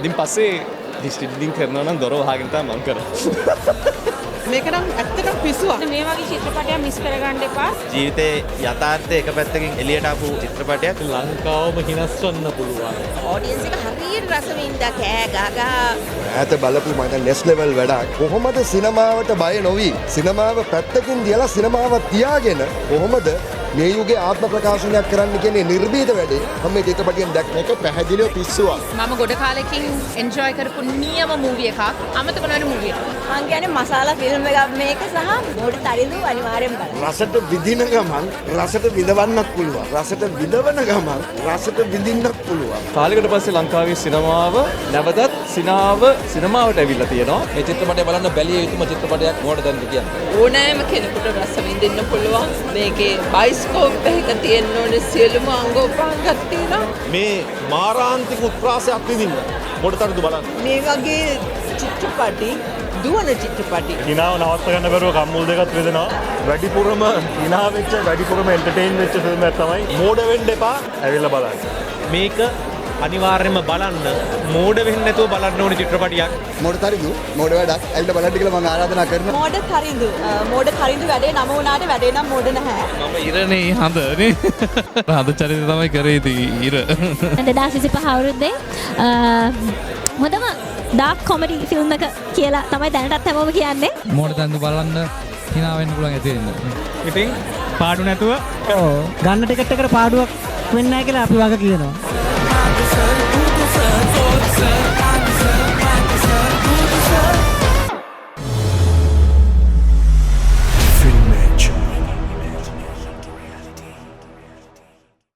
අදින් පස්සේ ඩිස්ට්‍රිබියුටින් කරනවා නම් දොර වහගෙන තමයි මම කරන්නේ. මේක නම් ඇත්තටම පිස්සුවක්. මේ වගේ චිත්‍රපටයක් මිස් කරගන්න එපා. ජීවිතේ යථාර්ථය එක පැත්තකින් එළියට ආපු චිත්‍රපටයක් ලංකාවම හිනස්වන්න පුළුවන්. ඔඩියන්ස් එක හරියට රස වින්දා කෑ ගගා. ඈත බලපු මම දැන් නෙස් ලෙවල් වැඩක්. කොහොමද සිනමාවට බය නොවි සිනමාව පැත්තකින් තියලා සිනමාව තියාගෙන කොහොමද මේ යුගයේ ආත්ම ප්‍රකාශනයක් කරන්න කියන්නේ නිර්භීත වැඩේ. මම මේ චිත්‍රපටියෙන් දැක්ක එක පැහැදිලිව පිස්සුවක්. මම ගොඩ කාලෙකින් එන්ජොයි කරපු නියම මූවි එකක්. අමතක නොවන මූවි එකක්. මං කියන්නේ මසාලා ෆිල්ම් එකක් මේක සහ මොඩ තරිඳු අනිවාර්යෙන් බලන්න. රසට විඳින ගමන් රසට විඳවන්නත් පුළුවන්. රසට විඳවන ගමන් රසට විඳින්නත් පුළුවන්. කාලයකට පස්සේ ලංකාවේ සිනමාව නැවතත් සිනමාවට ඇවිල්ලා තියෙනවා. මේ චිත්‍රපටය බලන්න බැලිය යුතුම චිත්‍රපටයක් මොකටද කියන්නේ? ඕනෑම කෙනෙකුට රස විඳින්න පුළුවන්. මේකේ බයිස්කෝප් එකක තියෙන්න ඕනේ සියලුම අංගෝපාංගත් තියෙනවා. මේ මාරාන්තික උත්ප්‍රාසයක් විඳින්න මොඩතරද බලන්න. මේ වගේ චිත්‍රපටි දුවන චිත්‍රපටි. හිනාව නවත්ත ගන්න බැරුව කම්මුල් දෙකත් වෙදෙනවා. වැඩිපුරම හිනා වෙච්ච වැඩිපුරම එන්ටර්ටේන් වෙච්ච ෆිල්ම් එකක් තමයි මෝඩ වෙන්න එපා ඇවිල්ලා බලන්න. මේක අනිවාර්යයෙන්ම බලන්න මෝඩ වෙන්නේ නැතුව බලන්න ඕනේ චිත්‍රපටියක්. මොඩ තරිදු මොඩ වැඩක් ඇවිල්ලා බලන්න කියලා මම ආරාධනා කරනවා. මොඩ තරිඳු වැඩේ නම වුණාට වැඩේ නම් මොඩ නැහැ. මම ඉරනේ හඳනේ. හඳ චරිතය තමයි කරේ ඉර. 2025 අවුරුද්දේ හොඳම ඩාර්ක් කොමඩි ෆිල්ම් එක කියලා තමයි දැනටත් හැමෝම කියන්නේ. මෝඩ තන්දු බලන්න hina වෙන්න පුළුවන් ඇති වෙන්න. ඉතින් පාඩු නැතුව ගන්න ටිකට් එකට පාඩුවක් වෙන්නේ නැහැ කියලා අපි වග කියනවා.